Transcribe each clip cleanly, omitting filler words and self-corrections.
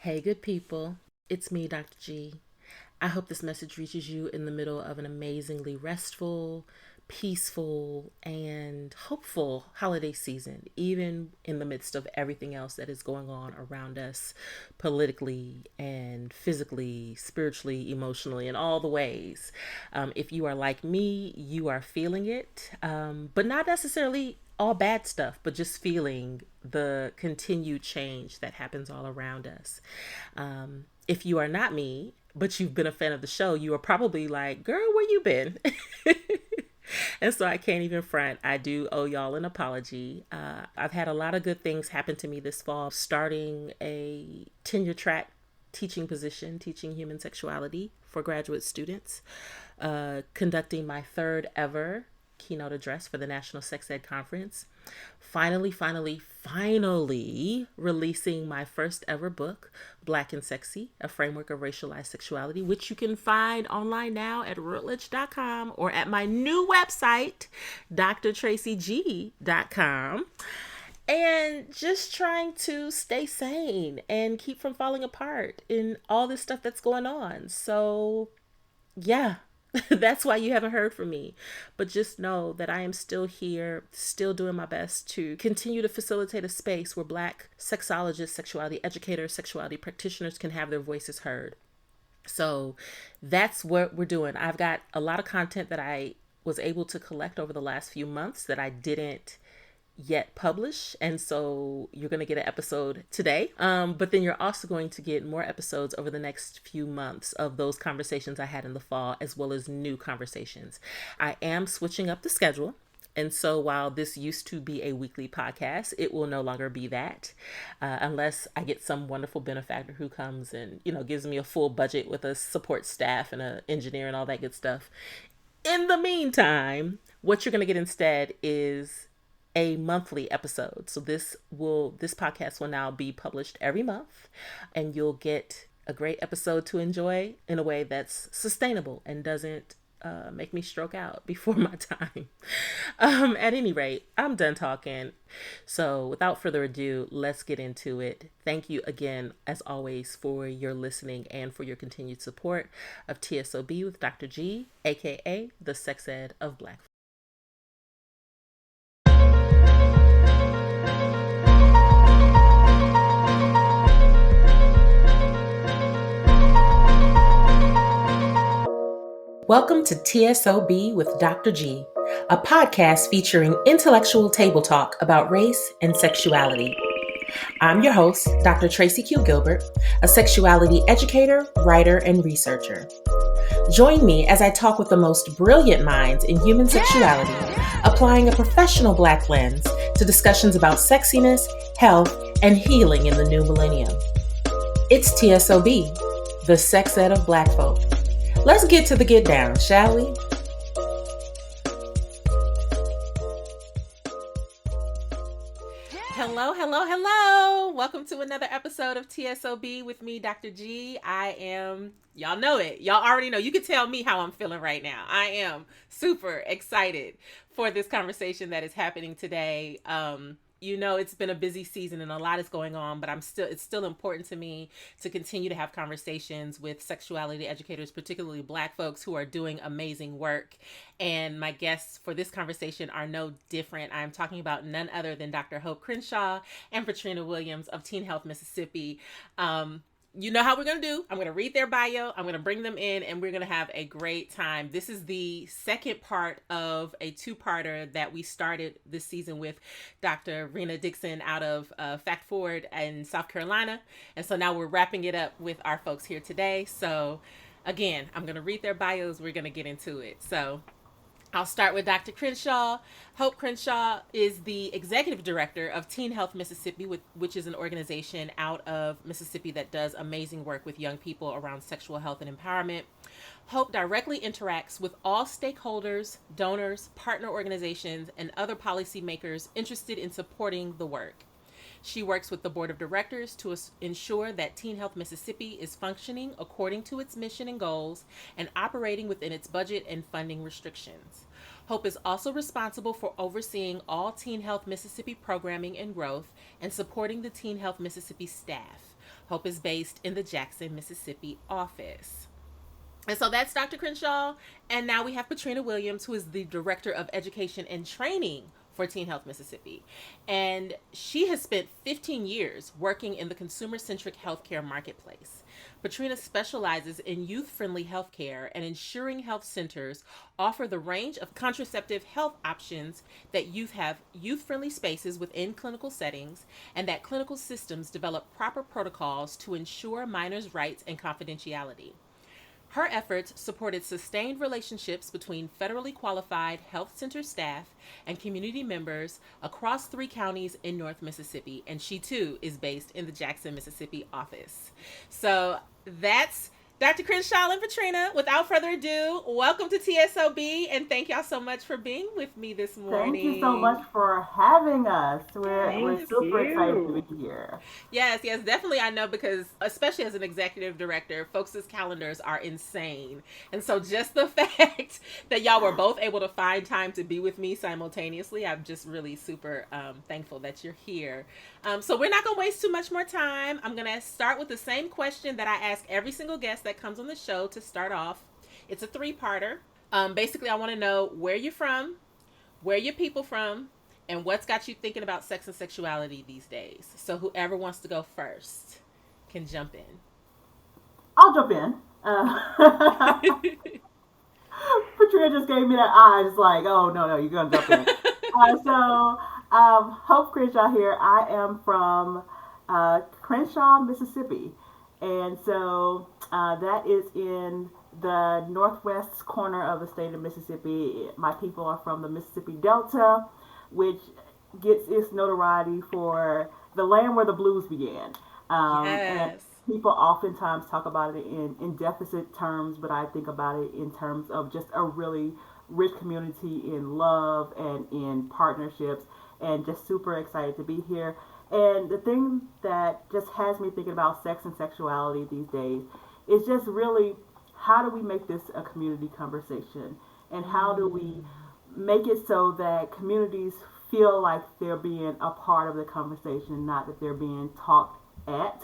Hey, good people. It's me, Dr. G. I hope this message reaches you in the middle of an amazingly restful, peaceful, and hopeful holiday season, even in the midst of everything else that is going on around us politically and physically, spiritually, emotionally, in all the ways. If you are like me, you are feeling it, but not necessarily all bad stuff, but just feeling the continued change that happens all around us. If you are not me, but you've been a fan of the show, you are probably like, girl, where you been? And so I can't even front. I do owe y'all an apology. I've had a lot of good things happen to me this fall, starting a tenure track teaching position, teaching human sexuality for graduate students, conducting my third ever keynote address for the National Sex Ed Conference. Finally releasing my first ever book, Black and Sexy, A Framework of Racialized Sexuality, which you can find online now at routledge.com or at my new website, drtracyg.com. And just trying to stay sane and keep from falling apart in all this stuff that's going on. So, yeah, that's why you haven't heard from me. But just know that I am still here, still doing my best to continue to facilitate a space where Black sexologists, sexuality educators, sexuality practitioners can have their voices heard. So that's what we're doing. I've got a lot of content that I was able to collect over the last few months that I didn't yet publish, and so you're going to get an episode today, but then you're also going to get more episodes over the next few months of those conversations I had in the fall, as well as new conversations. I am switching up the schedule, and so while this used to be a weekly podcast, it will no longer be that, unless I get some wonderful benefactor who comes and gives me a full budget with a support staff and an engineer and all that good stuff. In the meantime, what you're going to get instead is a monthly episode. So this podcast will now be published every month, and you'll get a great episode to enjoy in a way that's sustainable and doesn't make me stroke out before my time. At any rate, I'm done talking. So without further ado, let's get into it. Thank you again, as always, for your listening and for your continued support of T.S.O.B with Dr. G, aka the Sex Ed of Black. Welcome to T.S.O.B with Dr. G, a podcast featuring intellectual table talk about race and sexuality. I'm your host, Dr. Tracy Q. Gilbert, a sexuality educator, writer, and researcher. Join me as I talk with the most brilliant minds in human sexuality, applying a professional Black lens to discussions about sexiness, health, and healing in the new millennium. It's T.S.O.B, the Sex Ed of Black folk. Let's get to the get down, shall we? Hello. Welcome to another episode of T.S.O.B with me, Dr. G. Y'all know it. Y'all already know. You can tell me how I'm feeling right now. I am super excited for this conversation that is happening today. It's been a busy season and a lot is going on, but it's still important to me to continue to have conversations with sexuality educators, particularly Black folks who are doing amazing work. And my guests for this conversation are no different. I'm talking about none other than Dr. Hope Crenshaw and Patrina Williams of Teen Health Mississippi. You know how we're going to do. I'm going to read their bio. I'm going to bring them in and we're going to have a great time. This is the second part of a two-parter that we started this season with Dr. Rena Dixon out of Fact Forward in South Carolina. And so now we're wrapping it up with our folks here today. So again, I'm going to read their bios. We're going to get into it. So I'll start with Dr. Crenshaw. Hope Crenshaw is the executive director of Teen Health Mississippi, which is an organization out of Mississippi that does amazing work with young people around sexual health and empowerment. Hope directly interacts with all stakeholders, donors, partner organizations, and other policymakers interested in supporting the work. She works with the board of directors to ensure that Teen Health Mississippi is functioning according to its mission and goals and operating within its budget and funding restrictions. Hope is also responsible for overseeing all Teen Health Mississippi programming and growth and supporting the Teen Health Mississippi staff. Hope is based in the Jackson, Mississippi office. And so that's Dr. Crenshaw. And now we have Patrina Williams, who is the Director of Education and Training for Teen Health Mississippi. And she has spent 15 years working in the consumer-centric healthcare marketplace. Patrina specializes in youth-friendly healthcare and ensuring health centers offer the range of contraceptive health options, that youth have youth-friendly spaces within clinical settings, and that clinical systems develop proper protocols to ensure minors' rights and confidentiality. Her efforts supported sustained relationships between federally qualified health center staff and community members across 3 counties in North Mississippi, and she too is based in the Jackson, Mississippi office. So that's Dr. Crenshaw and Patrina. Without further ado, welcome to T.S.O.B. and thank y'all so much for being with me this morning. Thank you so much for having us. We're super excited to be here. Yes, definitely. I know, because especially as an executive director, folks' calendars are insane. And so just the fact that y'all were both able to find time to be with me simultaneously, I'm just really super thankful that you're here. So we're not going to waste too much more time. I'm going to start with the same question that I ask every single guest that comes on the show to start off. It's a 3-parter. Basically, I want to know where you're from, where your people from, and what's got you thinking about sex and sexuality these days. So whoever wants to go first can jump in. I'll jump in. Patrina just gave me that eye. It's like, oh, no, you're going to jump in. Hope Crenshaw here. I am from Crenshaw, Mississippi. And so that is in the northwest corner of the state of Mississippi. My people are from the Mississippi Delta, which gets its notoriety for the land where the blues began. And people oftentimes talk about it in deficit terms, but I think about it in terms of just a really rich community in love and in partnerships, and just super excited to be here. And the thing that just has me thinking about sex and sexuality these days is just really, how do we make this a community conversation? And how do we make it so that communities feel like they're being a part of the conversation, not that they're being talked at,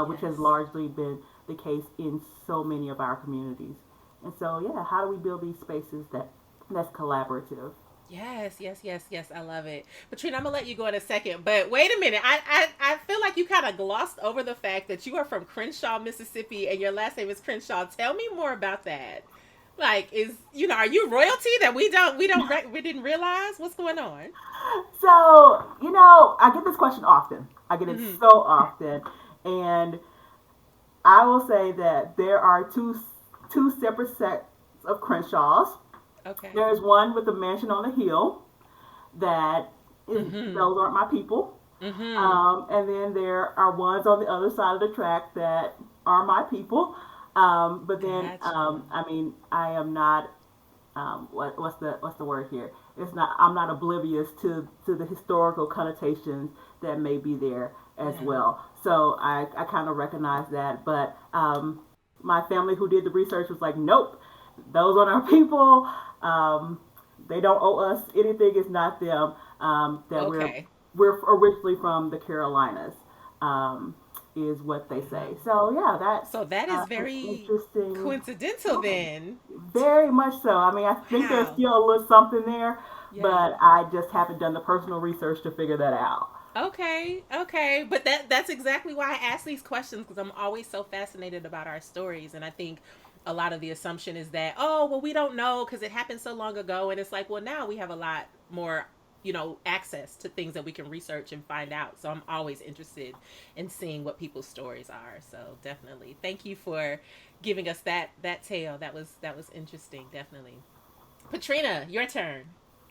which has largely been the case in so many of our communities. And so, yeah, how do we build these spaces that's collaborative? Yes. I love it. Patrina, I'm going to let you go in a second, but wait a minute. I feel like you kind of glossed over the fact that you are from Crenshaw, Mississippi, and your last name is Crenshaw. Tell me more about that. Like, are you royalty that we didn't realize? What's going on? So, I get this question often. I get it so often. And I will say that there are two separate sets of Crenshaws. Okay. There's one with the mansion on the hill that those aren't my people. And then there are ones on the other side of the track that are my people. But then, I am not. What's the word here? I'm not oblivious to the historical connotations that may be there as well. So I kind of recognize that. But my family who did the research was like, nope, those aren't our people. They don't owe us anything. It's not them. We're originally from the Carolinas, is what they say. So yeah, that is very interesting, coincidental then. Very much so. I mean, I think there's still a little something there, but I just haven't done the personal research to figure that out. Okay. But that's exactly why I ask these questions, because I'm always so fascinated about our stories. And I think a lot of the assumption is that, we don't know because it happened so long ago. And it's like, well, now we have a lot more, access to things that we can research and find out. So I'm always interested in seeing what people's stories are. So definitely. Thank you for giving us that tale. That was interesting. Definitely. Patrina, your turn.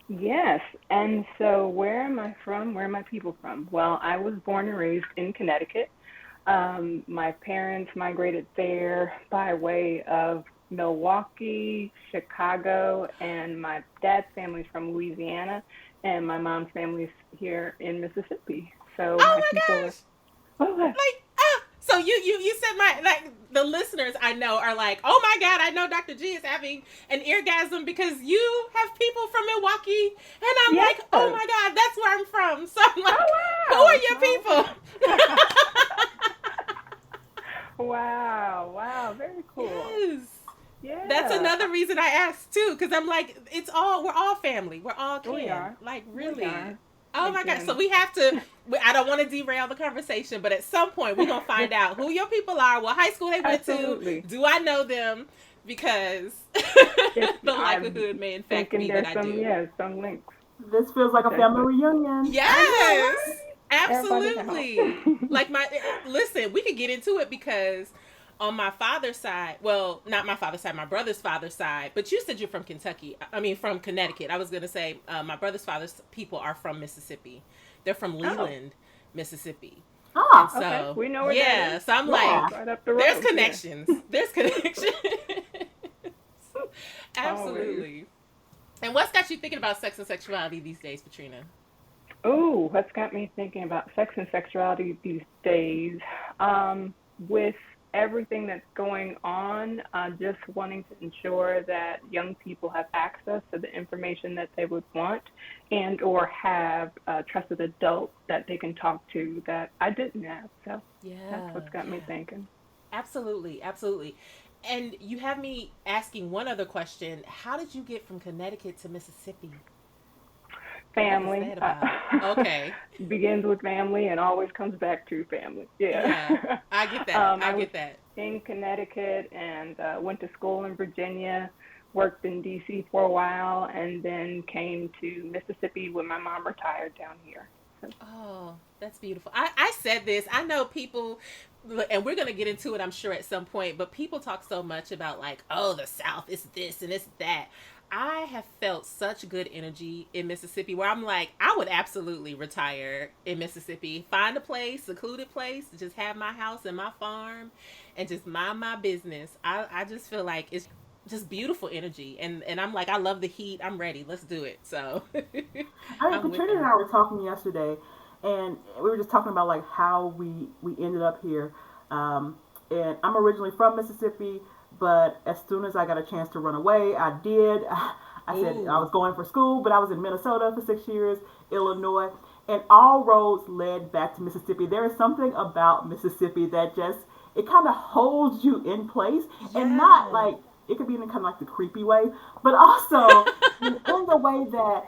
Yes. And so where am I from? Where are my people from? Well, I was born and raised in Connecticut. My parents migrated there by way of Milwaukee, Chicago, and my dad's family's from Louisiana, and my mom's family's here in Mississippi. So my gosh! So you said the listeners I know are like, oh my God, I know Dr. G is having an eargasm because you have people from Milwaukee, and I'm like, oh my God, that's where I'm from. So I'm like, who are your people? Wow, wow, very cool. Yes. That's Yeah, another reason I asked too, because I'm like, we're all family, we're all we kin. are. Like, We really. are. Oh my God. So Again. we have to, I don't want to derail the conversation, but at some point we're going to find out who your people are, what high school they went to. Absolutely. Do I know them? Because If the I'm likelihood may in fact thinking be that there's I some, do. yeah, some links. This feels like a family Potentially. reunion. I know, Yes, right? Everybody absolutely. out. Like listen, we could get into it because on my father's side, well, not my father's side, my brother's father's side, but you said you're from Kentucky. I mean, from Connecticut. I was going to say my brother's father's people are from Mississippi. They're from Oh, Leland, Mississippi. And Ah, okay. so, We know where that is. yeah, so I'm yeah. like, Right up the there's road. Yeah. connections. There's connections. Always. Absolutely. And what's got you thinking about sex and sexuality these days, Patrina? Ooh, what's got me thinking about sex and sexuality these days? With everything that's going on, just wanting to ensure that young people have access to the information that they would want and or have a trusted adult that they can talk to that I didn't have. So that's Yeah, what's got yeah. me thinking. Absolutely, absolutely. And you have me asking one other question. How did you get from Connecticut to Mississippi? What was Family that about? Okay. begins with family and always comes back to family. Yeah. Yeah, I get that. I I was get that. in Connecticut and went to school in Virginia, worked in DC for a while, and then came to Mississippi when my mom retired down here. So, Oh, that's beautiful. I said this. I know people, and we're going to get into it, I'm sure, at some point, but people talk so much about, like, oh, the South is this and it's that. I have felt such good energy in Mississippi where I'm like, I would absolutely retire in Mississippi. Find a place, secluded place, just have my house and my farm and just mind my business. I just feel like it's just beautiful energy. And I'm like, I love the heat. I'm ready. Let's do it. So I mean, I'm with Katrina and that. I were talking yesterday, and we were just talking about like how we ended up here. Um, and I'm originally from Mississippi, but as soon as I got a chance to run away, I did. I said I Ooh. was going for school, but I was in Minnesota for 6 years, Illinois, and all roads led back to Mississippi. There is something about Mississippi that just it kind of holds you in place, and not Yeah. like it could be in kind of like the creepy way, but also in the way that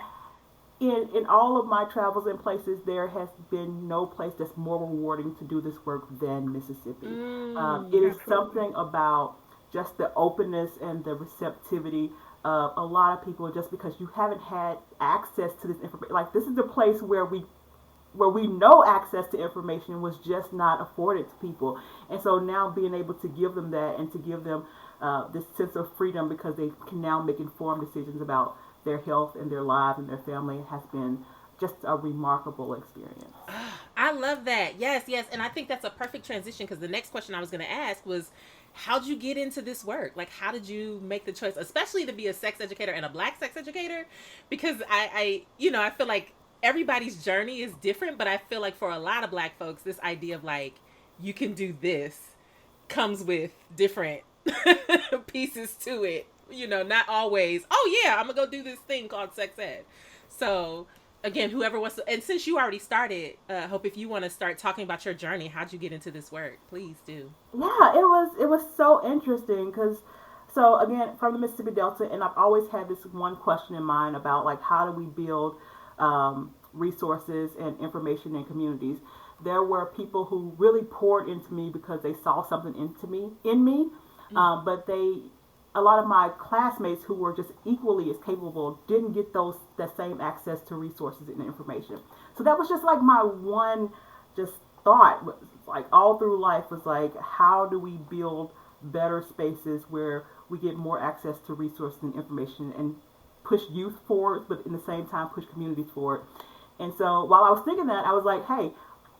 in all of my travels and places, there has been no place that's more rewarding to do this work than Mississippi. It Mm. is absolutely. something about just the openness and the receptivity of a lot of people just because you haven't had access to this information. Like, this is the place where we know access to information was just not afforded to people. And so now being able to give them that and to give them this sense of freedom because they can now make informed decisions about their health and their lives and their family has been just a remarkable experience. I love that. Yes, yes. And I think that's a perfect transition because the next question I was going to ask was, how'd you get into this work? Like, how did you make the choice, especially to be a sex educator and a black sex educator? Because I feel like everybody's journey is different, but I feel like for a lot of black folks, this idea of like, you can do this comes with different pieces to it. Not always, oh yeah, I'm gonna go do this thing called sex ed. So again, whoever wants to, and since you already started, Hope, if you want to start talking about your journey, how'd you get into this work? Please do. Yeah, it was so interesting because so again from the Mississippi Delta, and I've always had this one question in mind about like how do we build resources and information in communities. There were people who really poured into me because they saw something in me, Mm. but a lot of my classmates who were just equally as capable didn't get those that same access to resources and information. So that was just like my one just thought was like all through life was like how do we build better spaces where we get more access to resources and information and push youth forward but in the same time push communities forward. And so while I was thinking that, I was like, hey,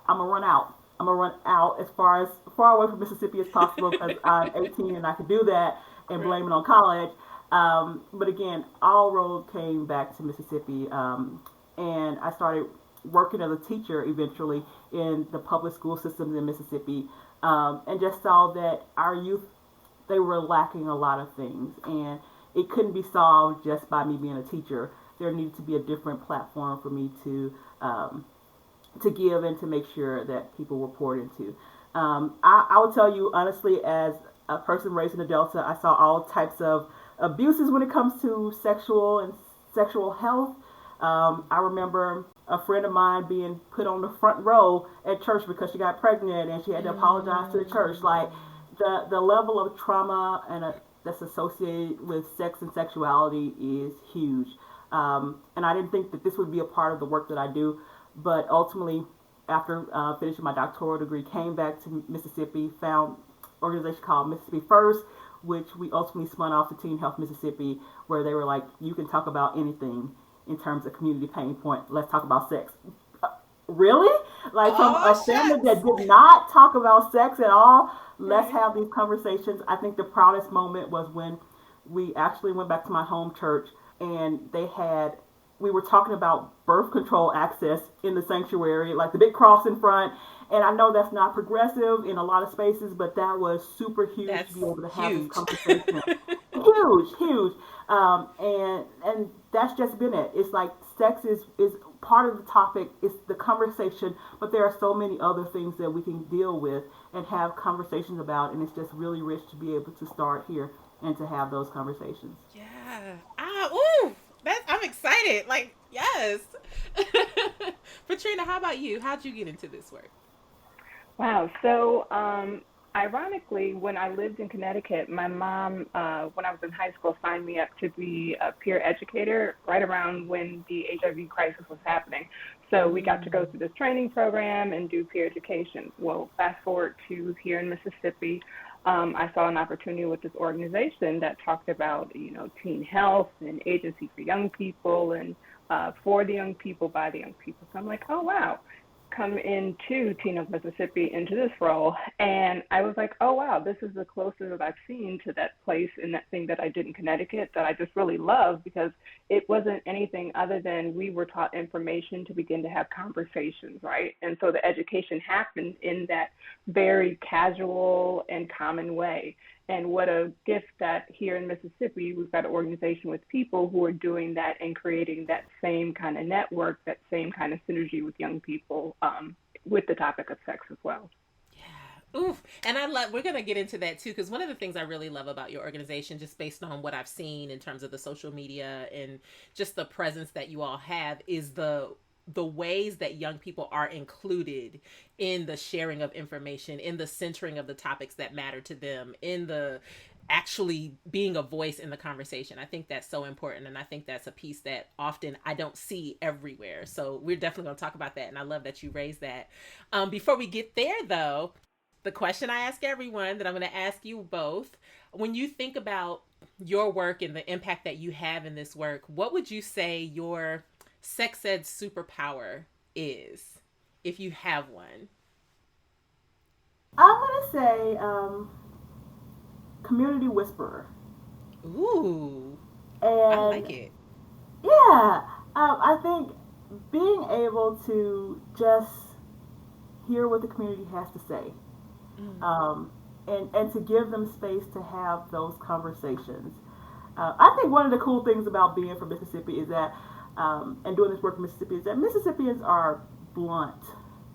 I'm gonna run out as far away from Mississippi as possible because I'm 18 and I could do that and Right. blame it on college. But again, all road came back to Mississippi, and I started working as a teacher eventually in the public school systems in Mississippi, and just saw that our youth they were lacking a lot of things, and it couldn't be solved just by me being a teacher. There needed to be a different platform for me to give and to make sure that people were poured into. I will tell you honestly, as a person raised in the Delta, I saw all types of abuses when it comes to sexual health. I remember a friend of mine being put on the front row at church because she got pregnant and she had to apologize to the church. Like the level of trauma that's associated with sex and sexuality is huge. And I didn't think that this would be a part of the work that I do, but ultimately, after finishing my doctoral degree, came back to Mississippi, found an organization called Mississippi First, which we ultimately spun off to Teen Health Mississippi, where they were like, you can talk about anything in terms of community pain point. Let's talk about sex. Really? Like from Oh, a family shucks. that did not talk about sex at all, let's have these conversations. I think the proudest moment was when we actually went back to my home church and we were talking about birth control access in the sanctuary, like the big cross in front. And I know that's not progressive in a lot of spaces, but that was super huge to That's be able to have this huge. conversation. Huge, huge. And that's just been it. It's like sex is part of the topic. It's the conversation, but there are so many other things that we can deal with and have conversations about. And it's just really rich to be able to start here and to have those conversations. Yeah. Ooh. I'm excited. Like, yes. Patrina, how about you? How'd you get into this work? Wow. So, ironically, when I lived in Connecticut, my mom, when I was in high school, signed me up to be a peer educator right around when the HIV crisis was happening. So we got to go through this training program and do peer education. Well, fast forward to here in Mississippi, I saw an opportunity with this organization that talked about, teen health and agency for young people and for the young people, by the young people. So I'm like, oh, wow, come into Teen of Mississippi into this role. And I was like, oh, wow, this is the closest that I've seen to that place and that thing that I did in Connecticut that I just really love because it wasn't anything other than we were taught information to begin to have conversations, right? And so the education happened in that very casual and common way. And what a gift that here in Mississippi, we've got an organization with people who are doing that and creating that same kind of network, that same kind of synergy with young people with the topic of sex as well. Yeah. Oof. And we're going to get into that too, because one of the things I really love about your organization, just based on what I've seen in terms of the social media and just the presence that you all have, is the ways that young people are included in the sharing of information, in the centering of the topics that matter to them, in the actually being a voice in the conversation. I think that's so important. And I think that's a piece that often I don't see everywhere. So we're definitely going to talk about that. And I love that you raised that. Before we get there, though, the question I ask everyone that I'm going to ask you both, when you think about your work and the impact that you have in this work, what would you say your sex ed superpower is, if you have one? I'm gonna say community whisperer, Ooh, I and like it. yeah, I think being able to just hear what the community has to say, Mm. and to give them space to have those conversations. I think one of the cool things about being from Mississippi is that, and doing this work in Mississippi, is that Mississippians are blunt.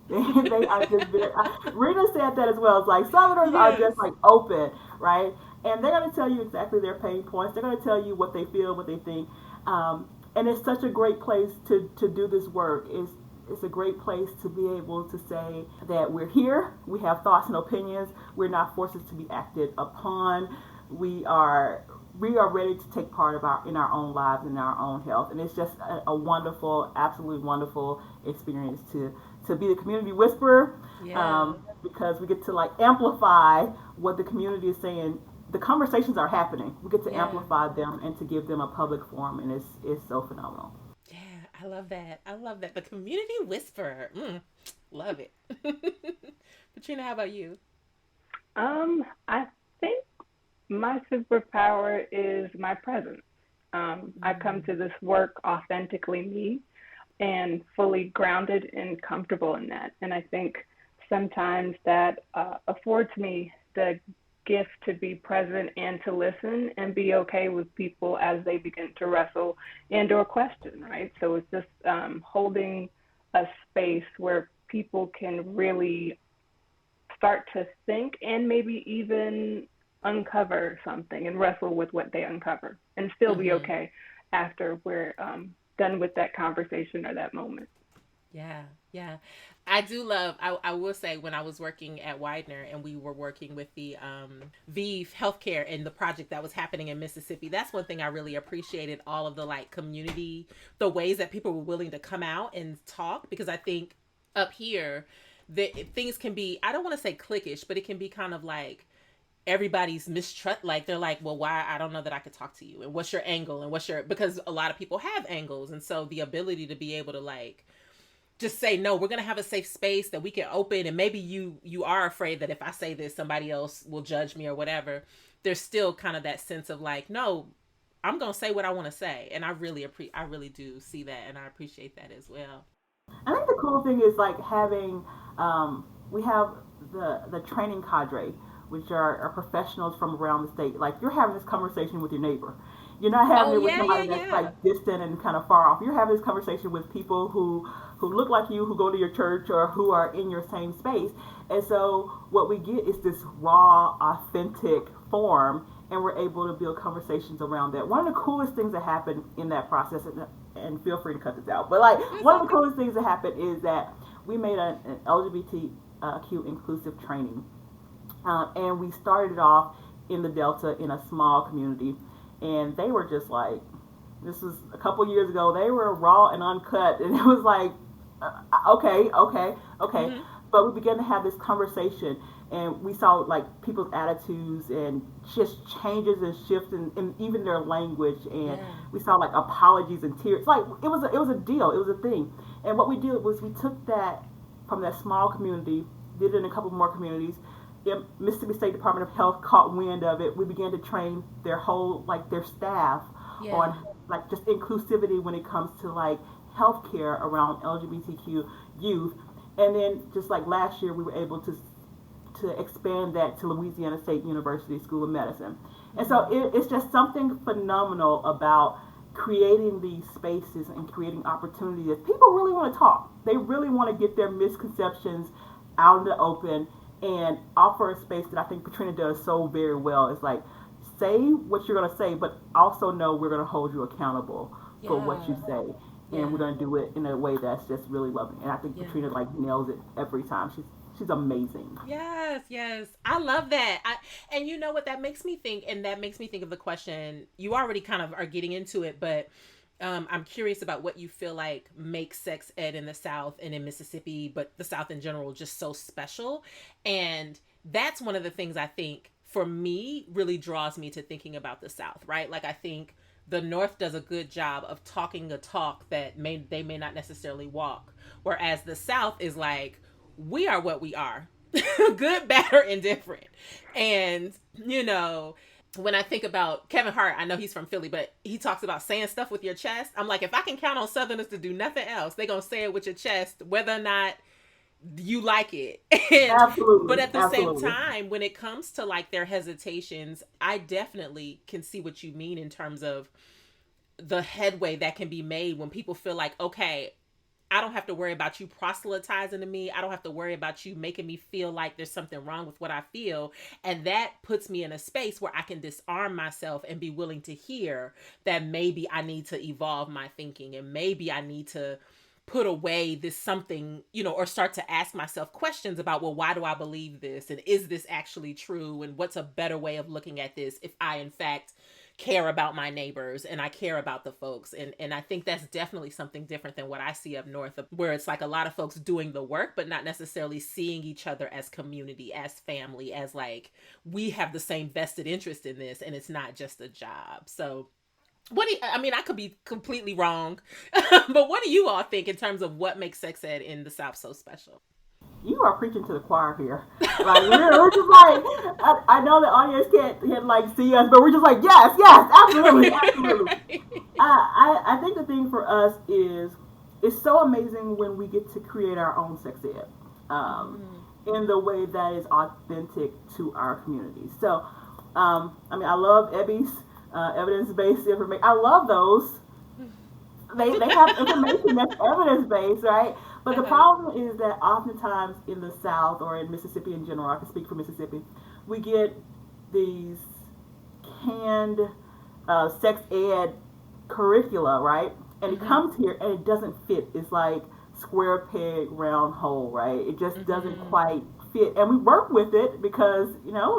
They are just very. Rita said that as well. It's like Southerners are Yes. just like open, right? And they're going to tell you exactly their pain points. They're going to tell you what they feel, what they think. And it's such a great place to do this work. It's a great place to be able to say that we're here, we have thoughts and opinions, we're not forces to be acted upon, we are ready to take part of in our own lives and our own health. And it's just a wonderful, absolutely wonderful experience to be the community whisperer, Yeah. because we get to like amplify what the community is saying. The conversations are happening. We get to Yeah. amplify them and to give them a public forum, and it's so phenomenal. Yeah. I love that. I love that. The community whisperer. Love it. Patrina, how about you? I think my superpower is my presence. I come Mm. to this work authentically me and fully grounded and comfortable in that. And I think sometimes that affords me the gift to be present and to listen and be okay with people as they begin to wrestle and or question, right? So it's just holding a space where people can really start to think and maybe even uncover something and wrestle with what they uncover and still be okay after we're done with that conversation or that moment. Yeah, yeah. I do love, I will say, when I was working at Widener and we were working with the ViVE healthcare and the project that was happening in Mississippi, that's one thing I really appreciated, all of the like community, the ways that people were willing to come out and talk, because I think up here, the things can be, I don't want to say cliquish, but it can be kind of like everybody's mistrust, like they're like, well, why, I don't know that I could talk to you, and what's your angle, and what's your, because a lot of people have angles, and so the ability to be able to like just say, no, we're going to have a safe space that we can open, and maybe you are afraid that if I say this somebody else will judge me or whatever, there's still kind of that sense of like, no, I'm going to say what I want to say. And I really do see that, and I appreciate that as well. I think the cool thing is like having, we have the training cadre, which are professionals from around the state. Like you're having this conversation with your neighbor. You're not having Oh it with yeah, somebody that's like distant and kind of far off. You're having this conversation with people who look like you, who go to your church, or who are in your same space. And so what we get is this raw, authentic form, and we're able to build conversations around that. One of the coolest things that happened in that process, and feel free to cut this out, but like one of the coolest things that happened is that we made an LGBTQ inclusive training, and we started off in the Delta in a small community, and they were just like, this was a couple years ago, they were raw and uncut, and it was like, okay. Mm-hmm. But we began to have this conversation, and we saw like people's attitudes and just changes and shifts in even their language, and we saw like apologies and tears. Like it was a deal, it was a thing. And what we did was we took that from that small community, did it in a couple more communities. The Mississippi State Department of Health caught wind of it. We began to train their whole, like their staff on like just inclusivity when it comes to like healthcare around LGBTQ youth. And then just like last year, we were able to expand that to Louisiana State University School of Medicine. And so it's just something phenomenal about creating these spaces and creating opportunities that people really want to talk. They really want to get their misconceptions out in the open and offer a space that I think Patrina does so very well. It's like, say what you're going to say, but also know we're going to hold you accountable for what you say. And we're going to do it in a way that's just really loving. And I think Patrina like nails it every time. She's amazing. Yes. I love that. And you know what that makes me think, and that makes me think of the question, you already kind of are getting into it, but I'm curious about what you feel like makes sex ed in the South and in Mississippi, but the South in general, just so special. And that's one of the things I think for me really draws me to thinking about the South, right? Like I think the North does a good job of talking a talk that they may not necessarily walk. Whereas the South is like, we are what we are. Good, bad, or indifferent. And, you know, when I think about Kevin Hart, I know he's from Philly, but he talks about saying stuff with your chest. I'm like, if I can count on Southerners to do nothing else, they're going to say it with your chest, whether or not you like it. Absolutely. But at the same time, when it comes to like their hesitations, I definitely can see what you mean in terms of the headway that can be made when people feel like, okay, I don't have to worry about you proselytizing to me. I don't have to worry about you making me feel like there's something wrong with what I feel. And that puts me in a space where I can disarm myself and be willing to hear that maybe I need to evolve my thinking, and maybe I need to put away this something, you know, or start to ask myself questions about, well, why do I believe this? And is this actually true? And what's a better way of looking at this if I, in fact, care about my neighbors and I care about the folks? And I think that's definitely something different than what I see up north, where it's like a lot of folks doing the work, but not necessarily seeing each other as community, as family, as like, we have the same vested interest in this and it's not just a job. So I could be completely wrong, but what do you all think in terms of what makes sex ed in the South so special? You are preaching to the choir here. Like we're just like, I know the audience can't like see us, but we're just like, yes, absolutely. Right. I think the thing for us is it's so amazing when we get to create our own sex ed in the way that is authentic to our community. So, I love Ebby's evidence-based information. I love those. They have information that's evidence-based, right? But the problem is that oftentimes in the South or in Mississippi in general, I can speak for Mississippi, we get these canned sex ed curricula, right? And it comes here and it doesn't fit. It's like square peg, round hole, right? It just doesn't quite fit. And we work with it because,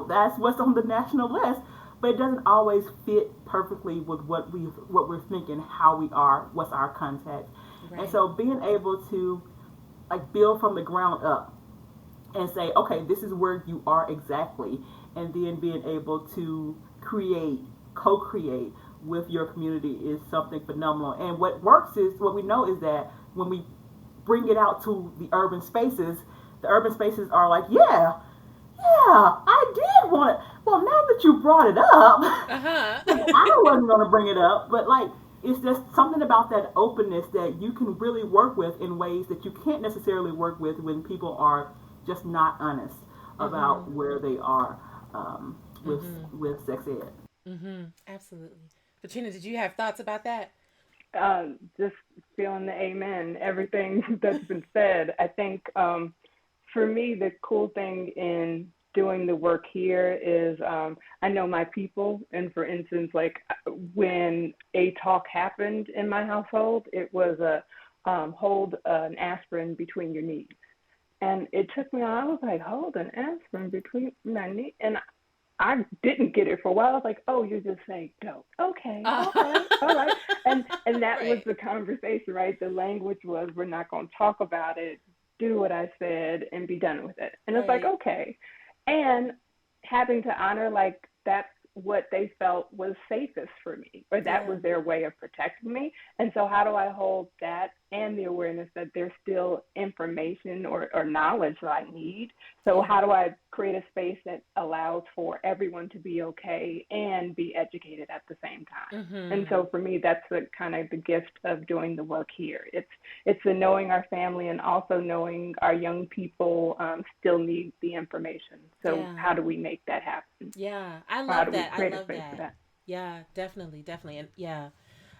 that's what's on the national list, but it doesn't always fit perfectly with what we're thinking, how we are, what's our context. Right. And so being able to build from the ground up and say, okay, this is where you are exactly, and then being able to co-create with your community is something phenomenal. And what we know is that when we bring it out to the urban spaces are like, yeah, I did want it. Well, now that you brought it up, I wasn't going to bring it up, but it's just something about that openness that you can really work with in ways that you can't necessarily work with when people are just not honest about where they are with sex ed. Absolutely. Patrina, did you have thoughts about that? Just feeling the amen, everything that's been said. I think for me, the cool thing in doing the work here is I know my people. And for instance, when a talk happened in my household, it was hold an aspirin between your knees. And it took me I was like, hold an aspirin between my knees. And I didn't get it for a while. I was like, oh, you're just saying dope. Okay, all right. And that was the conversation, right? The language was, we're not going to talk about it, do what I said, and be done with it. And it's like, okay. And having to honor, that's what they felt was safest for me, or that was their way of protecting me. And so how do I hold that and the awareness that there's still information or knowledge that I need? So how do I create a space that allows for everyone to be okay and be educated at the same time? And so for me, that's the kind of the gift of doing the work here. It's the knowing our family and also knowing our young people still need the information. So how do we make that happen? Yeah, I love that. I love that. Yeah, definitely.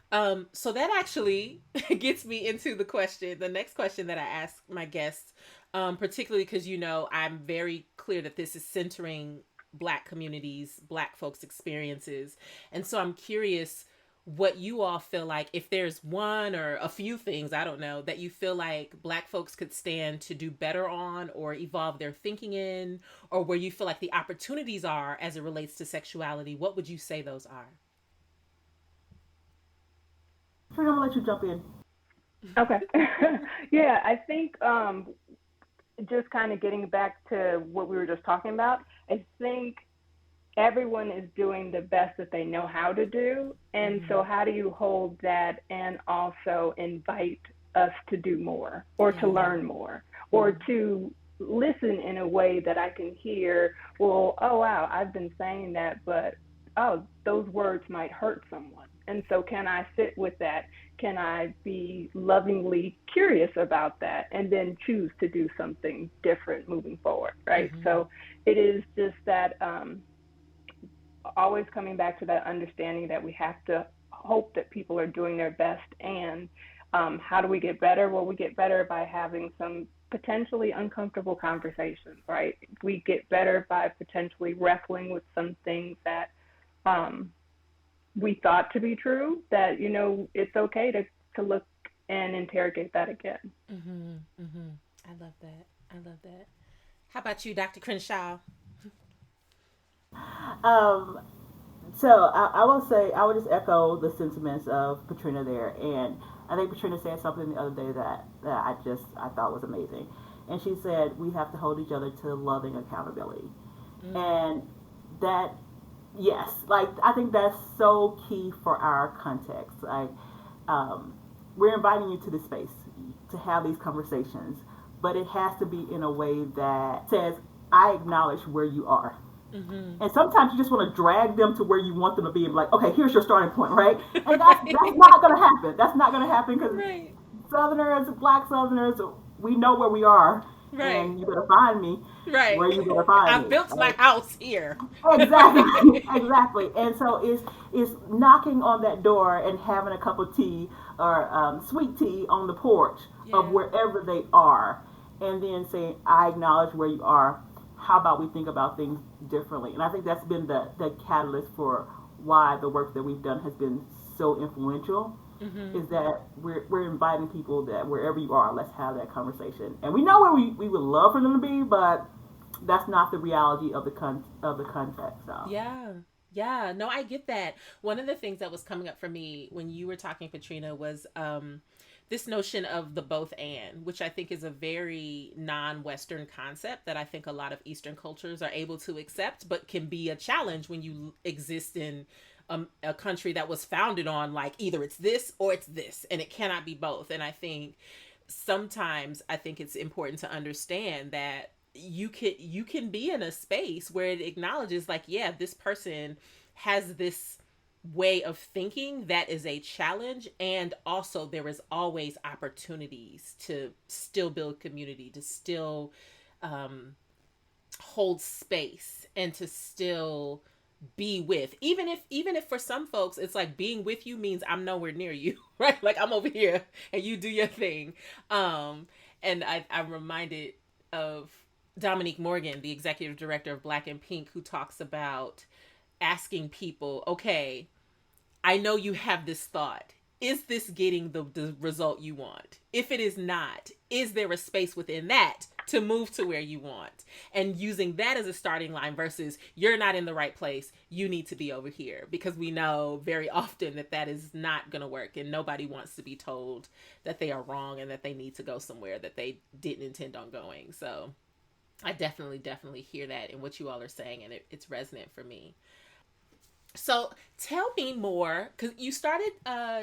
And so that actually gets me into the next question that I ask my guests, particularly because, I'm very clear that this is centering Black communities, Black folks' experiences. And so I'm curious what you all feel like, if there's one or a few things, I don't know, that you feel like Black folks could stand to do better on or evolve their thinking in, or where you feel like the opportunities are as it relates to sexuality. What would you say those are? I'm going to let you jump in. Okay. Yeah, I think just kind of getting back to what we were just talking about, I think everyone is doing the best that they know how to do. And so how do you hold that and also invite us to do more or to learn more or to listen in a way that I can hear, well, oh, wow, I've been saying that, but, oh, those words might hurt someone. And so can I sit with that? Can I be lovingly curious about that and then choose to do something different moving forward, right? So it is just that always coming back to that understanding that we have to hope that people are doing their best. And how do we get better? Well, we get better by having some potentially uncomfortable conversations, right? We get better by potentially wrestling with some things that we thought to be true, that, it's okay to look and interrogate that again. I love that. How about you, Dr. Crenshaw? So I will say, I would just echo the sentiments of Patrina there. And I think Patrina said something the other day that I thought was amazing. And she said, we have to hold each other to loving accountability. And that, yes, I think that's so key for our context. We're inviting you to this space to have these conversations, but it has to be in a way that says, I acknowledge where you are. And sometimes you just want to drag them to where you want them to be and be like, okay, here's your starting point, right? And that's not going to happen. That's not going to happen because Southerners, Black Southerners, we know where we are. Right. and you better find me Right. where you better find I've me. built my house here. Exactly, exactly. And so it's knocking on that door and having a cup of tea or sweet tea on the porch of Yeah. wherever they are, and then saying, "I acknowledge where you are. How about we think about things differently?" And I think that's been the catalyst for why the work that we've done has been so influential. Mm-hmm. Is that we're inviting people that wherever you are, let's have that conversation. And we know where we would love for them to be, but that's not the reality of the context. So Yeah. Yeah. No, I get that. One of the things that was coming up for me when you were talking, Patrina, was this notion of the both and, which I think is a very non-Western concept that I think a lot of Eastern cultures are able to accept, but can be a challenge when you exist in a country that was founded on like either it's this or it's this, and it cannot be both. And I think sometimes I think it's important to understand that you can be in a space where it acknowledges like, yeah, this person has this way of thinking that is a challenge, and also there is always opportunities to still build community, to still um, hold space, and to still be with, even if for some folks it's like being with you means I'm nowhere near you, right? Like I'm over here and you do your thing. And I'm reminded of Dominique Morgan, the executive director of Black and Pink, who talks about asking people, okay, I know you have this thought. Is this getting the result you want? If it is not, is there a space within that to move to where you want? And using that as a starting line versus you're not in the right place, you need to be over here. Because we know very often that that is not going to work. And nobody wants to be told that they are wrong and that they need to go somewhere that they didn't intend on going. So I definitely hear that in what you all are saying. And it's resonant for me. So tell me more, because you started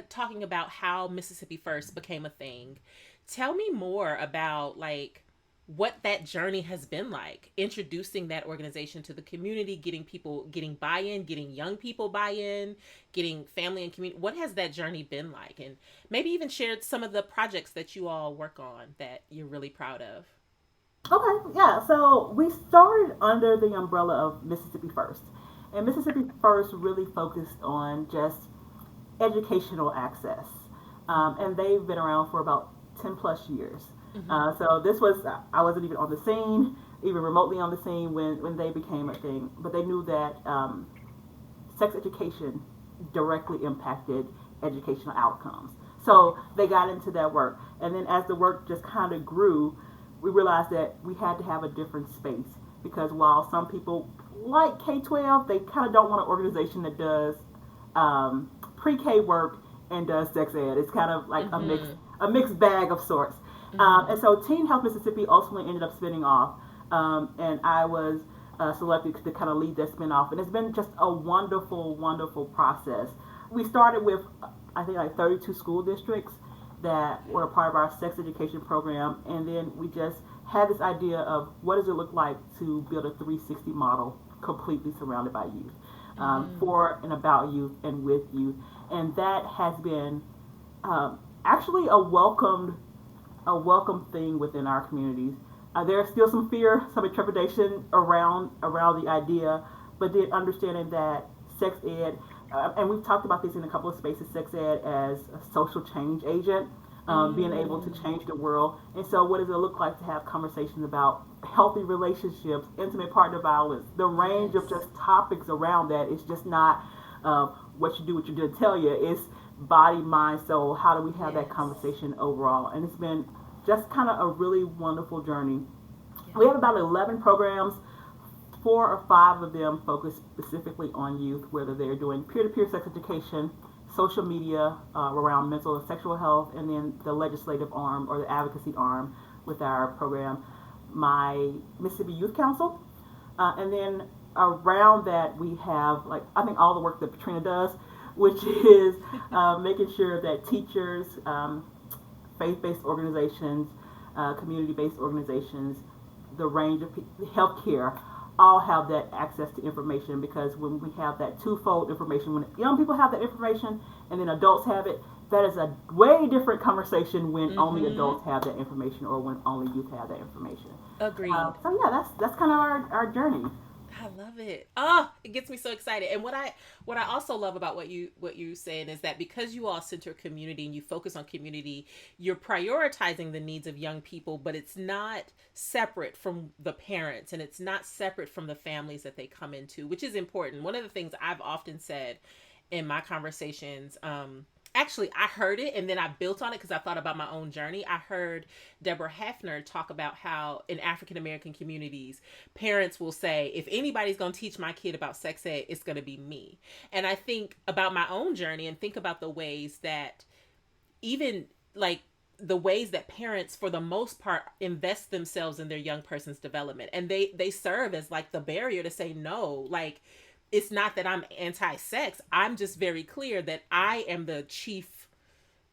talking about how Mississippi First became a thing. Tell me more about like what that journey has been like, introducing that organization to the community, getting people, getting buy-in, getting young people buy-in, getting family and community. What has that journey been like? And maybe even shared some of the projects that you all work on that you're really proud of. okay, yeah. So we started under the umbrella of Mississippi First, and Mississippi First really focused on just educational access, and they've been around for about 10 plus years. Mm-hmm. So this was I wasn't even on the scene, even remotely on the scene when they became a thing, but they knew that sex education directly impacted educational outcomes. So they got into that work, and then as the work just kind of grew, we realized that we had to have a different space because while some people like K-12, they kind of don't want an organization that does pre-K work and does sex ed. It's kind of like Mm-hmm. a mixed bag of sorts. Mm-hmm. And so Teen Health Mississippi ultimately ended up spinning off, and I was selected to kind of lead that spin off. And it's been just a wonderful, wonderful process. We started with, I think, like 32 school districts that were a part of our sex education program, and then we just had this idea of what does it look like to build a 360 model completely surrounded by youth, Mm-hmm. for and about youth and with youth, and that has been actually a welcome thing within our communities. There's still some fear, some trepidation around the idea, but then understanding that sex ed, and we've talked about this in a couple of spaces, sex ed as a social change agent, being able to Mm. change the world. And so, what does it look like to have conversations about healthy relationships, intimate partner violence, the range of Yes. just topics around that? It's just not what you do, what you do to tell you. It's body, mind, soul. How do we have that Yes. conversation overall? And it's been just kind of a really wonderful journey. We have Yeah. about 11 programs. 4 or 5 of them focus specifically on youth, whether they're doing peer-to-peer sex education, social media around mental and sexual health, and then the legislative arm or the advocacy arm with our program, my Mississippi Youth Council. And then around that, we have, like, I think all the work that Patrina does, which is making sure that teachers, faith-based organizations, community-based organizations, the range of healthcare, all have that access to information, because when we have that twofold information, when young people have that information and then adults have it, that is a way different conversation when only Mm-hmm. adults have that information or when only youth have that information. Agreed. So yeah, that's kind of our journey. I love it. Oh, it gets me so excited. And what I also love about what you saying is that because you all center community and you focus on community, you're prioritizing the needs of young people, but it's not separate from the parents and it's not separate from the families that they come into, which is important. One of the things I've often said in my conversations, actually I heard it and then I built on it because I thought about my own journey. I heard Deborah Hefner talk about how in African American communities, parents will say, if anybody's going to teach my kid about sex ed, it's going to be me. And I think about my own journey and think about the ways that even like the ways that parents for the most part invest themselves in their young person's development, and they serve as like the barrier to say no. Like, it's not that I'm anti-sex, I'm just very clear that I am the chief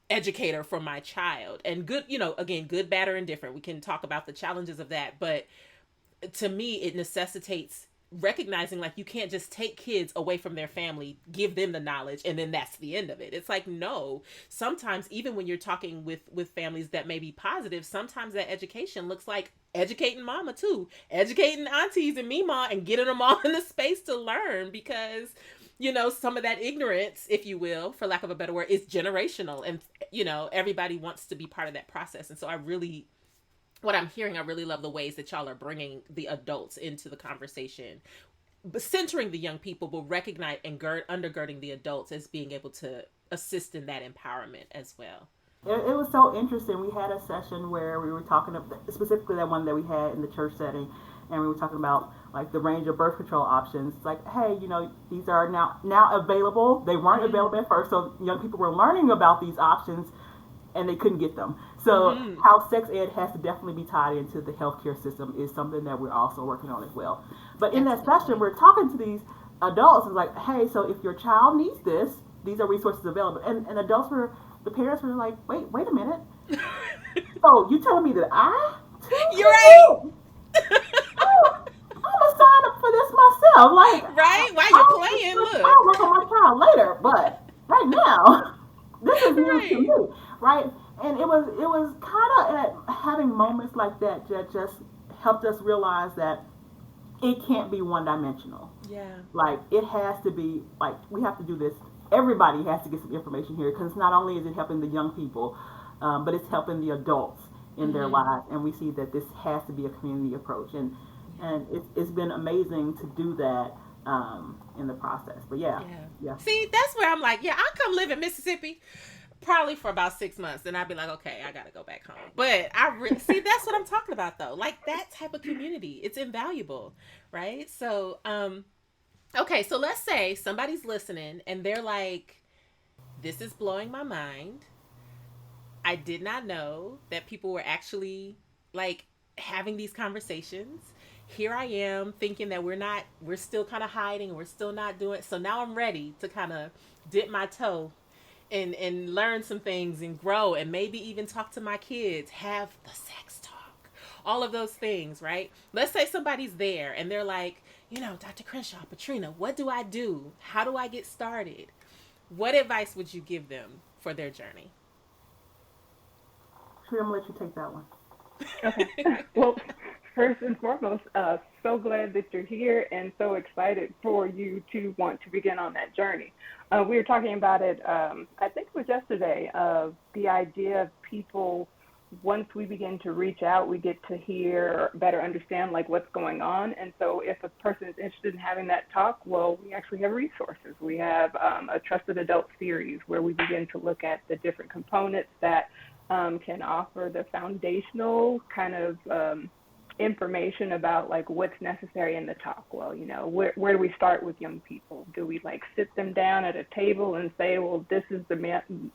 educator for my child. And good, again, good, bad, or indifferent, we can talk about the challenges of that, but to me it necessitates recognizing like you can't just take kids away from their family, give them the knowledge, and then that's the end of it. It's like, no, sometimes even when you're talking with families that may be positive, sometimes that education looks like educating mama too, educating aunties and mima, and getting them all in the space to learn, because some of that ignorance, if you will, for lack of a better word, is generational, and everybody wants to be part of that process. And so what I'm hearing, I really love the ways that y'all are bringing the adults into the conversation, but centering the young people, but recognize and undergirding the adults as being able to assist in that empowerment as well. It was so interesting. We had a session where we were talking about, specifically that one that we had in the church setting, and we were talking about like the range of birth control options. It's like, hey, these are now available. They weren't available at first, so young people were learning about these options and they couldn't get them. So how sex ed has to definitely be tied into the healthcare system is something that we're also working on as well. But in that session, we're talking to these adults and like, hey, so if your child needs this, these are resources available. And the parents were like, wait a minute. So you telling me that I too? You're right. Oh, I'm gonna sign up for this myself. Like, Right? While you're playing, I'll look. work on my child later, but right now, this is new to Right. me, right? And it was kind of at having moments like that that just helped us realize that it can't be one dimensional. Yeah. Like, it has to be like we have to do this. Everybody has to get some information here, because not only is it helping the young people, but it's helping the adults in their lives. And we see that this has to be a community approach, and it's been amazing to do that in the process. But yeah, Yeah. yeah. See, that's where I'm like, yeah, I'll come live in Mississippi probably for about 6 months, and I'd be like, okay, I gotta go back home. But see, that's what I'm talking about though. Like, that type of community, it's invaluable, right? So, okay, so let's say somebody's listening and they're like, this is blowing my mind. I did not know that people were actually like having these conversations. Here I am thinking that we're still kind of hiding, we're still not doing. So now I'm ready to kind of dip my toe and learn some things and grow, and maybe even talk to my kids, have the sex talk, all of those things, right? Let's say somebody's there and they're like, Dr. Crenshaw, Patrina, what do I do? How do I get started? What advice would you give them for their journey? Sure, I'm gonna let you take that one. Okay. Well, first and foremost, so glad that you're here and so excited for you to want to begin on that journey. We were talking about it, I think it was yesterday, of the idea of people, once we begin to reach out, we get to hear, better understand like what's going on. And so if a person is interested in having that talk, well, we actually have resources. We have a Trusted Adult series where we begin to look at the different components that can offer the foundational kind of information about like what's necessary in the talk. Well, where do we start with young people? Do we like sit them down at a table and say, well, this is the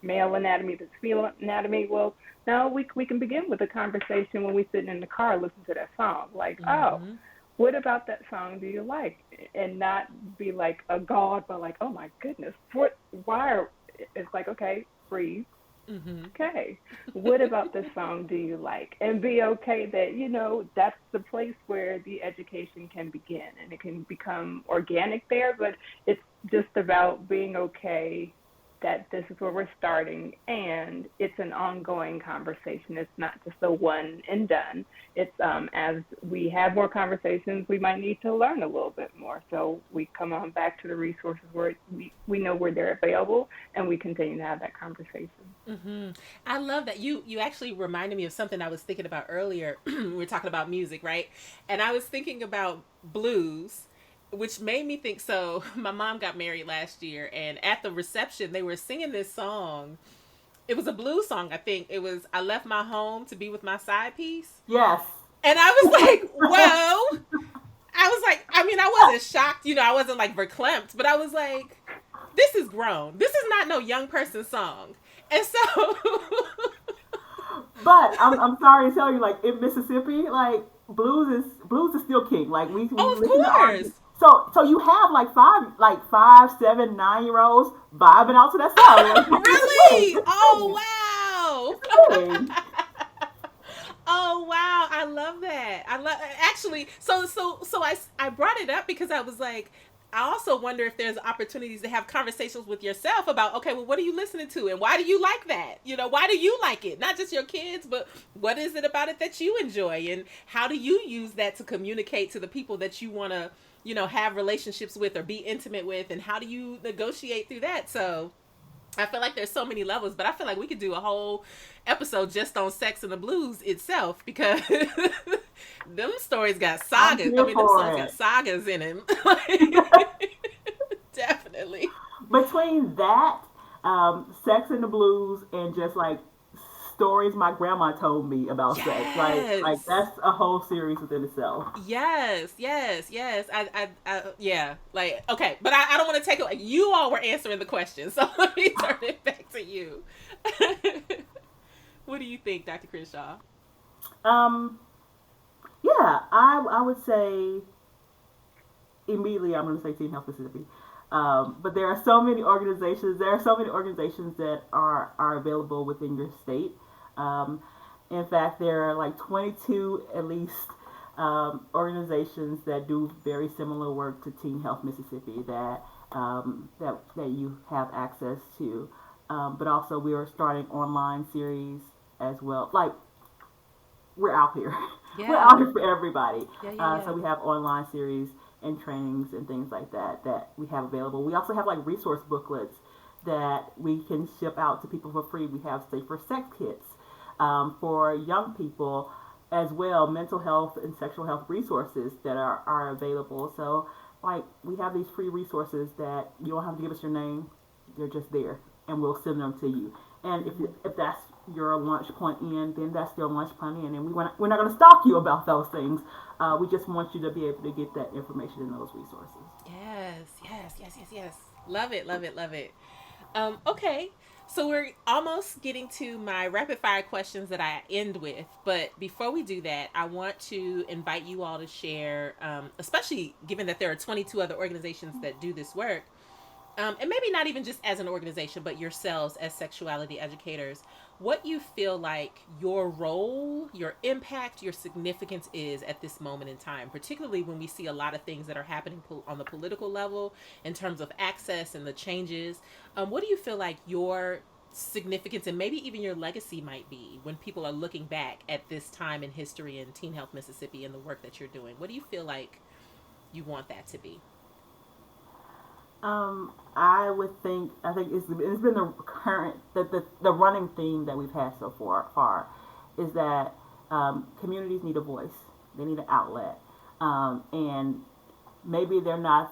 male anatomy, this female anatomy? Well, no, we can begin with a conversation when we sit in the car, listen to that song. Like, oh, Mm-hmm. what about that song do you like? And not be like a god, but like, oh my goodness, it's like, okay, breathe. Mm-hmm. Okay, what about this song do you like? And be okay that, that's the place where the education can begin, and it can become organic there, but it's just about being okay that this is where we're starting, and it's an ongoing conversation. It's not just a one and done. It's as we have more conversations, we might need to learn a little bit more. So we come on back to the resources where we know where they're available, and we continue to have that conversation. Mm-hmm. I love that you actually reminded me of something I was thinking about earlier. We were talking about music, right? And I was thinking about blues, which made me think. So my mom got married last year, and at the reception they were singing this song. It was a blues song, I think. It was "I Left My Home to Be with My Side Piece," Yes. and I was like, "Whoa!" I was like, I mean, I wasn't shocked, I wasn't like verklempt, but I was like, "This is grown. This is not no young person song." And so, But I'm sorry to tell you, like in Mississippi, like blues is still king. Like we oh, of listen to R&B. course. So you have like 5, 7, 9 year olds vibing out to that song. Like Really? it's Oh, a thing. wow. Oh, wow. I love that. I love actually. So I brought it up because I was like, I also wonder if there's opportunities to have conversations with yourself about, okay, well, what are you listening to and why do you like that? Why do you like it? Not just your kids, but what is it about it that you enjoy, and how do you use that to communicate to the people that you want to, have relationships with or be intimate with, and how do you negotiate through that? So I feel like there's so many levels, but I feel like we could do a whole episode just on sex and the blues itself, because them stories got I'm sagas. I here mean, them for songs got it. sagas in them. Definitely. Between that, Sex and the Blues, and just like stories my grandma told me about sex, like Yes. that's a whole series within itself. Yes, yes, yes. Yeah. Like, okay, but I don't want to take it. Like, you all were answering the question, so let me turn it back to you. What do you think, Dr. Crenshaw? Um, yeah, I would say immediately I'm going to say Teen Health Mississippi. But there are so many organizations. There are so many organizations that are available within your state. Um, in fact, there are like 22 at least organizations that do very similar work to Teen Health Mississippi that you have access to. But also, we are starting online series as well. Like we're out here. We're out Yeah. here for everybody. Yeah, yeah, So yeah. we have online series and trainings and things like that we have available. We also have like resource booklets that we can ship out to people for free. We have safer sex kits for young people as well, mental health and sexual health resources that are available. So like we have these free resources that you don't have to give us your name. They're just there and we'll send them to you. And if that's your lunch point in, then that's your lunch point in. And we're not going to stalk you about those things. We just want you to be able to get that information and those resources. Yes, yes, yes, yes, yes. Love it, love it, love it. Okay, so we're almost getting to my rapid fire questions that I end with. But before we do that, I want to invite you all to share, especially given that there are 22 other organizations that do this work, and maybe not even just as an organization, but yourselves as sexuality educators, what you feel like your role, your impact, your significance is at this moment in time, particularly when we see a lot of things that are happening on the political level in terms of access and the changes. What do you feel like your significance and maybe even your legacy might be when people are looking back at this time in history in Teen Health Mississippi and the work that you're doing? What do you feel like you want that to be? I think it's been the current, the running theme that we've had so far is that communities need a voice. They need an outlet. And maybe they're not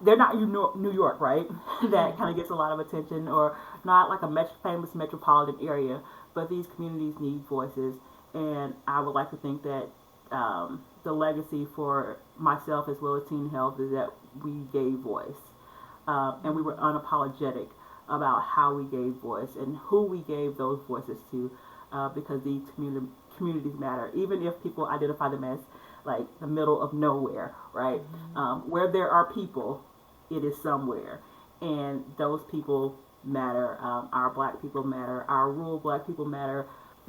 New York, right? Mm-hmm. That kind of gets a lot of attention, or not like a famous metropolitan area, but these communities need voices. And I would like to think that the legacy for myself as well as Teen Health is that we gave voice. And we were unapologetic about how we gave voice and who we gave those voices to, because these communities matter, even if people identify them as like the middle of nowhere, right? Mm-hmm. Where there are people, it is somewhere, and those people matter. Our black people matter. Our rural black people matter.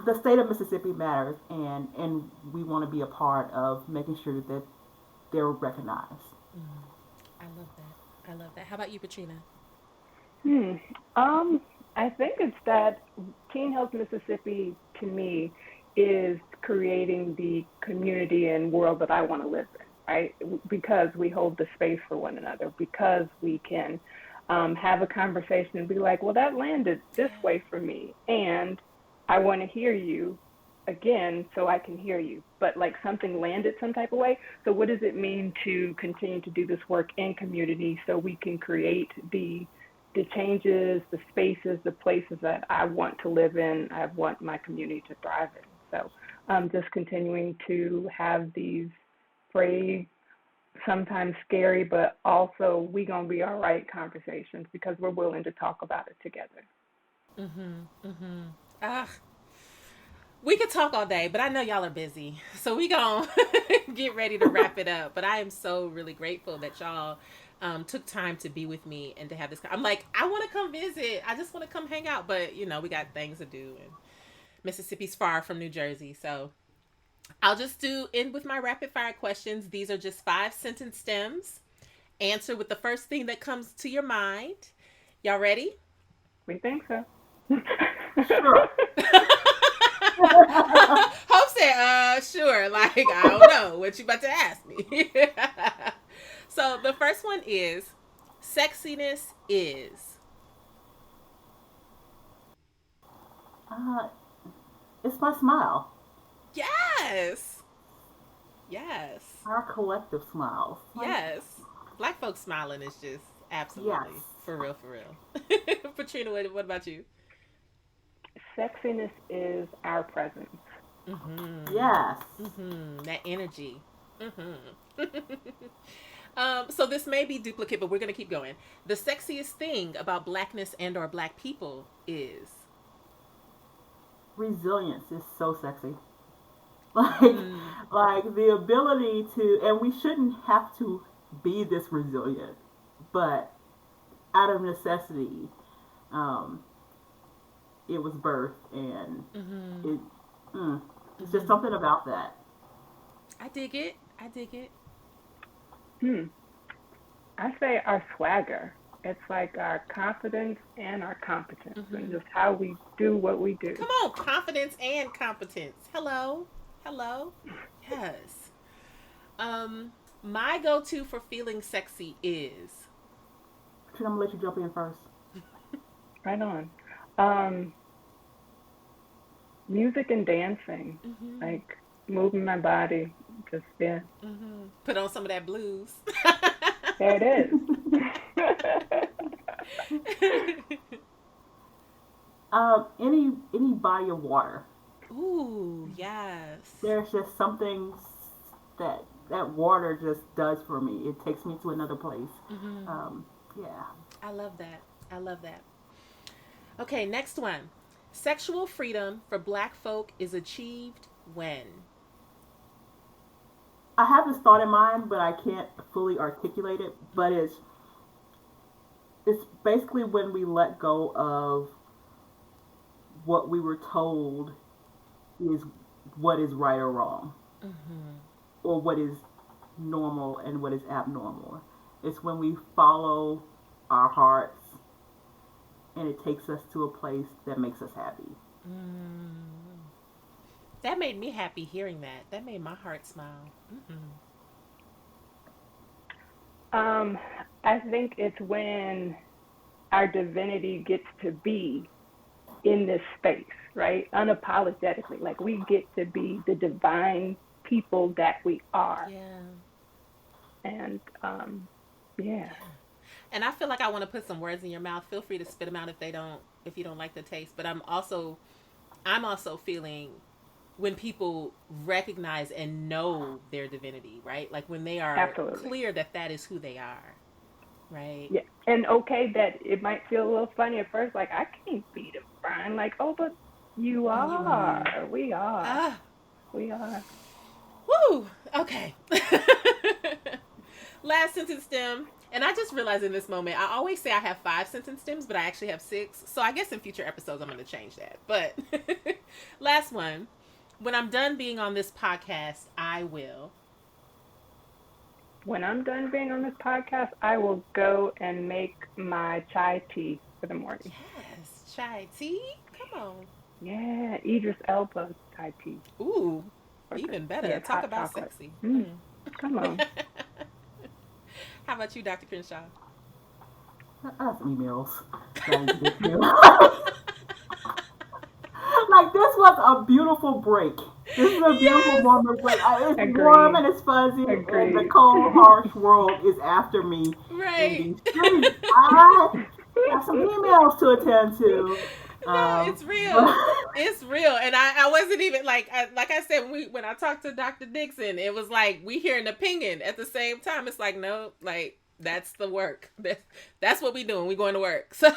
The state of Mississippi matters, and we want to be a part of making sure that they're recognized. Mm-hmm. I love that. I love that. How about you, Patrina? Hmm. Um, I think it's that Teen Health Mississippi to me is creating the community and world that I want to live in, right? Because we hold the space for one another, because we can have a conversation and be like, well, that landed this Yeah. way for me, and I want to hear you again so I can hear you. But like something landed some type of way. So what does it mean to continue to do this work in community so we can create the changes, the spaces, the places that I want to live in, I want my community to thrive in. So just continuing to have these brave, sometimes scary, but also we gonna be all right conversations because we're willing to talk about it together. Ah, we could talk all day, but I know y'all are busy. So we gonna get ready to wrap it up. But I am so really grateful that y'all took time to be with me and to have this. I'm like, I want to come visit. I just want to come hang out. But, we got things to do. And Mississippi's far from New Jersey. So I'll just end with my rapid fire questions. These are just 5 sentence stems. Answer with the first thing that comes to your mind. Y'all ready? We think so. Sure. Hope said, sure. Like, I don't know what you about to ask me. So the first one is sexiness is. uh, it's my smile. Yes. Yes. Our collective smiles. Like, Yes. Black folks smiling is just yes. absolutely for real, for real. Patrina, what about you? Sexiness is our presence. Mm-hmm. Yes. Mm-hmm. That energy. Mm-hmm. So this may be duplicate, but we're gonna keep going. The sexiest thing about blackness and or black people is. Resilience is so sexy. Like, Mm, like the ability to, and we shouldn't have to be this resilient, but out of necessity, um, it was birthed, and mm-hmm. it, mm, it's just Mm-hmm. something about that. I dig it. I dig it. Hmm. I say our swagger. It's like our confidence and our competence and Mm-hmm. just how we do what we do. Come on, confidence and competence. Hello, hello. Yes. My go-to for feeling sexy is. I'm gonna let you jump in first. Right on. Um, Music and dancing, Mm-hmm. like moving my body. Just, yeah, Mm-hmm. Put on some of that blues. there it is. Any body of water. Ooh, yes. There's just something that that water just does for me. It takes me to another place. Mm-hmm. Um, yeah. I love that. I love that. Okay, next one. Sexual freedom for black folk is achieved when. I have this thought in mind, but I can't fully articulate it. But it's basically when we let go of what we were told is what is right or wrong, Mm-hmm. or what is normal and what is abnormal. It's when we follow our hearts, and it takes us to a place that makes us happy. Mm. That made me happy hearing that. That made my heart smile. Mm-hmm. um, I think it's when our divinity gets to be in this space, right? Unapologetically. Like we get to be the divine people that we are. Yeah. And yeah. Yeah. And I feel like I want to put some words in your mouth. Feel free to spit them out if you don't like the taste. But I'm also feeling when people recognize and know their divinity, right? Like when they are Absolutely. clear that that is who they are, right? Yeah. And okay that it might feel a little funny at first, like I can't be divine. Like, oh, but you And you are. are. We are. Ah, We are. whoo. Okay. Last sentence stem. And I just realized in this moment, I always say I have 5 sentence stems, but I actually have 6. So I guess in future episodes, I'm going to change that. But last one. When I'm done being on this podcast, I will. when I'm done being on this podcast, I will go and make my chai tea for the morning. Yes, chai tea. Come on. Yeah, Idris Elba's chai tea. Ooh, even better. Yeah, Talk hot about chocolate. sexy. Come on. How about you, Dr. Crenshaw? I have emails. Like, this was a beautiful break. This is a beautiful moment break. It's Agreed. warm and it's fuzzy, Agreed. and the cold, harsh world is after me. Right. In these streets. I have some emails to attend to. No, it's real. It's real. And I wasn't even like I said, when I talked to Dr. Dixon, it was like we hear an opinion at the same time. It's like, no, like that's the work. That's what we doing. We going to work. So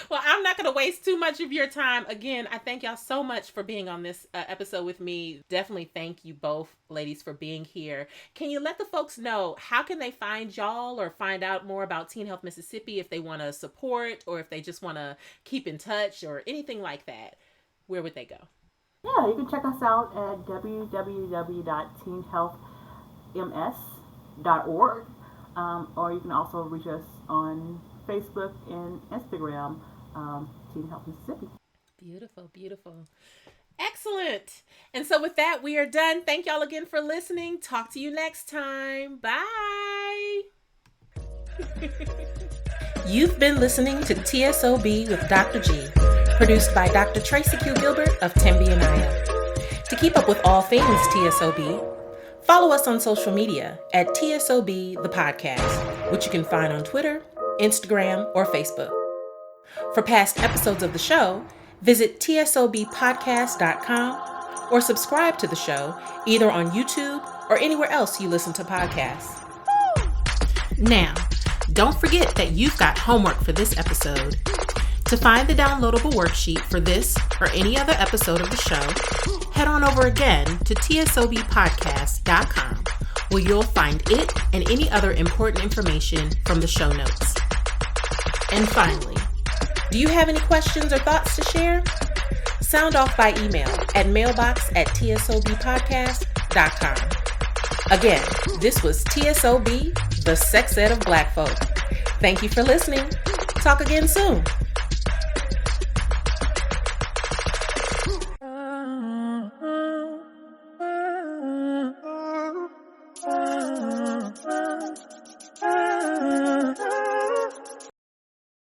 well, I'm not going to waste too much of your time. Again, I thank y'all so much for being on this episode with me. Definitely thank you both, ladies, for being here. Can you let the folks know how can they find y'all or find out more about Teen Health Mississippi if they want to support or if they just want to keep in touch or anything like that? Where would they go? Yeah, you can check us out at www.teenhealthms.org, or you can also reach us on Facebook and Instagram, Teen Health Mississippi. Beautiful, beautiful. Excellent. And so with that, we are done. Thank y'all again for listening. Talk to you next time. Bye. You've been listening to T.S.O.B. with Dr. G, produced by Dr. Tracy Q. Gilbert of Tempe, Anaya. To keep up with all things T.S.O.B., follow us on social media at T.S.O.B. the podcast, which you can find on Twitter, Instagram, or Facebook. For past episodes of the show, visit tsobpodcast.com or subscribe to the show either on YouTube or anywhere else you listen to podcasts. Now, don't forget that you've got homework for this episode. To find the downloadable worksheet for this or any other episode of the show, head on over again to tsobpodcast.com, where you'll find it and any other important information from the show notes. And finally, do you have any questions or thoughts to share? Sound off by email at mailbox@tsobpodcast.com. Again, this was TSOB, the sex ed of Black folk. Thank you for listening. Talk again soon.